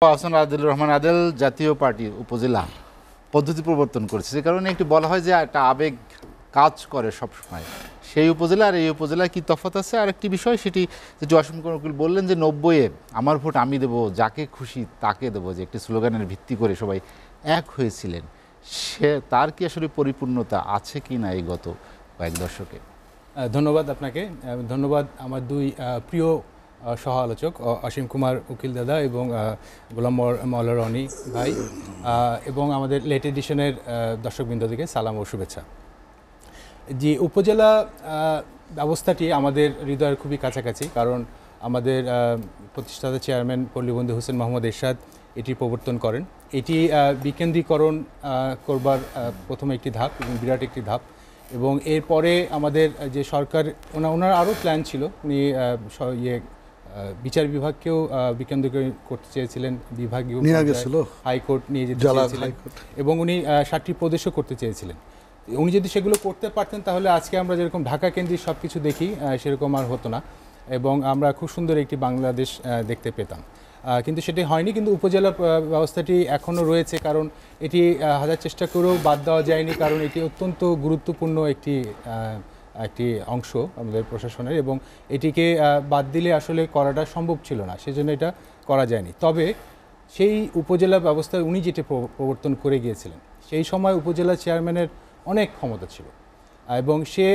আহসান আদিলুর রহমান আদেল জাতীয় পার্টির উপজেলা পদ্ধতি প্রবর্তন করেছে, যে কারণে একটি বলা হয় যে একটা আবেগ কাজ করে সবসময়। সেই উপজেলা আর এই উপজেলায় কি তফাৎ আছে? আর একটি বিষয়, সেটি যে অসীম কুমার উকিল বললেন যে 90-এ আমার ভোট আমি দেবো, যাকে খুশি তাকে দেবো, যে একটি স্লোগানের ভিত্তি করে সবাই এক হয়েছিলেন, সে তার কি আসলে পরিপূর্ণতা আছে কি না এই গত কয়েক দশকে? ধন্যবাদ আপনাকে। ধন্যবাদ আমার দুই প্রিয় সহ আলোচক অসীম কুমার উকিল দাদা এবং গোলাম মওলা রনি ভাই, এবং আমাদের লেট এডিশনের দর্শকবৃন্দ থেকে সালাম ও শুভেচ্ছা। যে উপজেলা ব্যবস্থাটি আমাদের হৃদয়ের খুবই কাছাকাছি, কারণ আমাদের প্রতিষ্ঠাতা চেয়ারম্যান পল্লীবন্ধু হোসেন মোহাম্মদ এরশাদ এটি প্রবর্তন করেন। এটি বিকেন্দ্রীকরণ করবার প্রথম একটি ধাপ এবং বিরাট একটি ধাপ। এবং এরপরে আমাদের যে সরকার ওনার আরও প্ল্যান ছিল, উনি বিচার বিভাগকেও বিকেন্দ্রীকরণ করতে চেয়েছিলেন, বিভাগীয় হাইকোর্ট নিয়ে যেতে চেয়েছিলেন, এবং উনি 7টি প্রদেশও করতে চেয়েছিলেন। উনি যদি সেগুলো করতে পারতেন তাহলে আজকে আমরা যেরকম ঢাকা কেন্দ্রিক সব কিছু দেখি সেরকম আর হতো না, এবং আমরা খুব সুন্দর একটি বাংলাদেশ দেখতে পেতাম। কিন্তু সেটি হয়নি। কিন্তু উপজেলা ব্যবস্থাটি এখনও রয়েছে, কারণ এটি হাজার চেষ্টা করেও বাদ দেওয়া যায়নি, কারণ এটি অত্যন্ত গুরুত্বপূর্ণ একটি অংশ আমাদের প্রশাসনের, এবং এটিকে বাদ দিলে আসলে করাটা সম্ভব ছিল না, সেজন্য এটা করা যায়নি। তবে সেই উপজেলা ব্যবস্থা উনি যেটি প্রবর্তন করে গিয়েছিলেন, সেই সময় উপজেলা চেয়ারম্যানের অনেক ক্ষমতা ছিল, এবং সে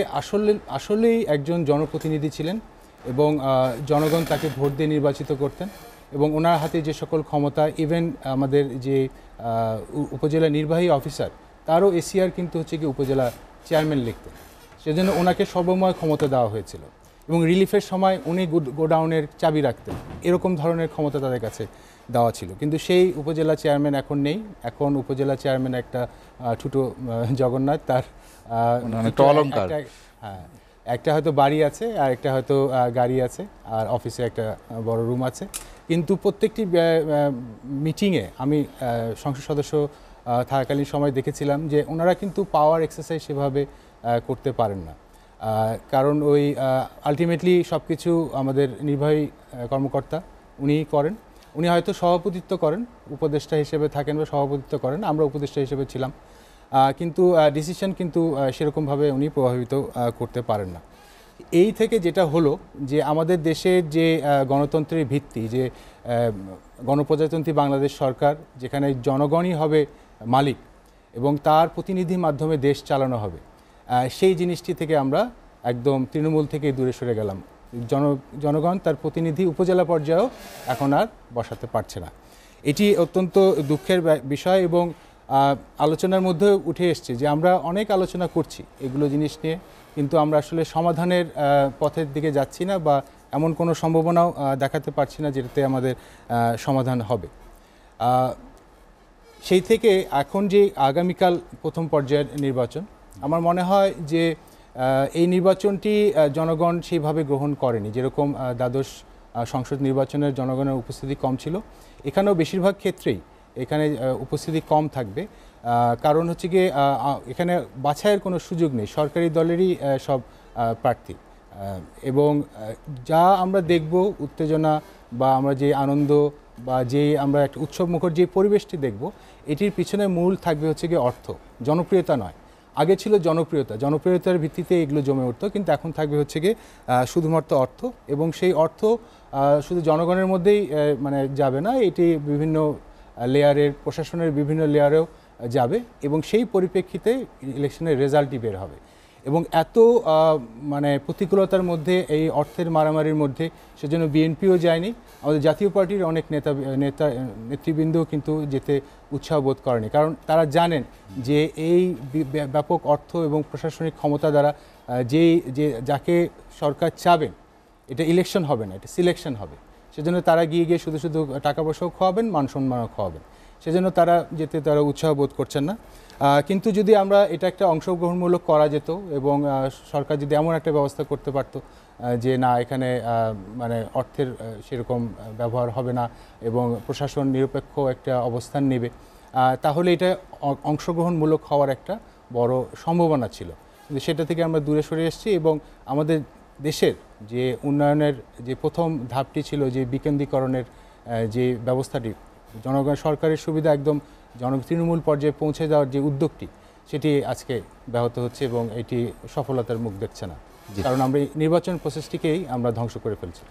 আসলেই একজন জনপ্রতিনিধি ছিলেন, এবং জনগণ তাকে ভোট দিয়ে নির্বাচিত করতেন, এবং ওনার হাতে যে সকল ক্ষমতা, ইভেন আমাদের যে উপজেলা নির্বাহী অফিসার, তারও এসিআর কিন্তু হচ্ছে কি উপজেলা চেয়ারম্যান লিখতেন। সেজন্য ওনাকে সর্বময় ক্ষমতা দেওয়া হয়েছিল, এবং রিলিফের সময় উনি গোডাউনের চাবি রাখতেন, এরকম ধরনের ক্ষমতা তাদের কাছে দেওয়া ছিল। কিন্তু সেই উপজেলা চেয়ারম্যান এখন নেই। এখন উপজেলা চেয়ারম্যান একটা ছোটো জগন্নাথ, তার হ্যাঁ, একটা হয়তো বাড়ি আছে, আর একটা হয়তো গাড়ি আছে, আর অফিসে একটা বড় রুম আছে। কিন্তু প্রত্যেকটি মিটিংয়ে আমি সংসদ সদস্য থাকাকালীন সময় দেখেছিলাম যে ওনারা কিন্তু পাওয়ার এক্সারসাইজ সেভাবে করতে পারেন না, কারণ ওই আলটিমেটলি সব কিছু আমাদের নির্বাহী কর্মকর্তা উনিই করেন। উনি হয়তো সভাপতিত্ব করেন, উপদেষ্টা হিসেবে থাকেন বা সভাপতিত্ব করেন, আমরা উপদেষ্টা হিসেবে ছিলাম, কিন্তু ডিসিশন কিন্তু সেরকমভাবে উনি প্রভাবিত করতে পারেন না। এই থেকে যেটা হলো যে আমাদের দেশের যে গণতন্ত্রের ভিত্তি, যে গণপ্রজাতন্ত্রী বাংলাদেশ সরকার, যেখানে জনগণই হবে মালিক এবং তার প্রতিনিধির মাধ্যমে দেশ চালানো হবে, সেই জিনিসটি থেকে আমরা একদম তৃণমূল থেকে দূরে সরে গেলাম। জনগণ তার প্রতিনিধি উপজেলা পর্যায়েও এখন আর বসাতে পারছে না। এটি অত্যন্ত দুঃখের বিষয়, এবং আলোচনার মধ্যে উঠে এসছে যে আমরা অনেক আলোচনা করছি এগুলো জিনিস নিয়ে, কিন্তু আমরা আসলে সমাধানের পথের দিকে যাচ্ছি না, বা এমন কোনো সম্ভাবনাও দেখাতে পারছি না যেটাতে আমাদের সমাধান হবে। সেই থেকে এখন যে আগামীকাল প্রথম পর্যায়ের নির্বাচন, আমার মনে হয় যে এই নির্বাচনটি জনগণ সেইভাবে গ্রহণ করেনি। যেরকম দ্বাদশ সংসদ নির্বাচনের জনগণের উপস্থিতি কম ছিল, এখানেও বেশিরভাগ ক্ষেত্রেই এখানে উপস্থিতি কম থাকবে, কারণ হচ্ছে গিয়ে এখানে বাছাইয়ের কোনো সুযোগ নেই, সরকারি দলেরই সব প্রার্থী। এবং যা আমরা দেখব উত্তেজনা, বা আমরা যে আনন্দ, বা যে আমরা একটা উৎসবমুখর যে পরিবেশটি দেখব, এটির পিছনে মূল থাকবে হচ্ছে গিয়ে অর্থ, জনপ্রিয়তা নয়। আগে ছিল জনপ্রিয়তার ভিত্তিতে এগুলো জমে উঠতো, কিন্তু এখন থাকবে হচ্ছে গিয়ে শুধুমাত্র অর্থ, এবং সেই অর্থ শুধু জনগণের মধ্যেই মানে যাবে না, এটি বিভিন্ন লেয়ারের, প্রশাসনের বিভিন্ন লেয়ারেও যাবে, এবং সেই পরিপ্রেক্ষিতে ইলেকশনের রেজাল্টই বের হবে। এবং এত মানে প্রতিকূলতার মধ্যে, এই অর্থের মারামারির মধ্যে, সেজন্য বিএনপিও যায়নি, আমাদের জাতীয় পার্টির অনেক নেতৃবৃন্দও কিন্তু যেতে উৎসাহ বোধ করেনি, কারণ তারা জানেন যে এই ব্যাপক অর্থ এবং প্রশাসনিক ক্ষমতা দ্বারা যাকে সরকার চাবেন, এটা ইলেকশন হবে না, এটা সিলেকশন হবে। সেজন্য তারা গিয়ে শুধু টাকা পয়সাও খাওয়াবেন, মান সম্মানও খাওয়াবেন, সেজন্য তারা উৎসাহ বোধ করছেন না। কিন্তু যদি আমরা এটা একটা অংশগ্রহণমূলক করা যেত, এবং সরকার যদি এমন একটা ব্যবস্থা করতে পারতো যে না, এখানে মানে অর্থের সেরকম ব্যবহার হবে না, এবং প্রশাসন নিরপেক্ষ একটা অবস্থান নেবে, তাহলে এটা অংশগ্রহণমূলক হওয়ার একটা বড় সম্ভাবনা ছিল। কিন্তু সেটা থেকে আমরা দূরে সরে এসেছি, এবং আমাদের দেশের যে উন্নয়নের যে প্রথম ধাপটি ছিল, যে বিকেন্দ্রীকরণের যে ব্যবস্থাটি, জনগণ সরকারের সুবিধা একদম তৃণমূল পর্যায়ে পৌঁছে দেওয়ার যে উদ্যোগটি সেটি আজকে ব্যাহত হচ্ছে এবং এটি সফলতার মুখ দেখছে না, কারণ আমরা এই নির্বাচন প্রসেসটিকেই আমরা ধ্বংস করে ফেলছি।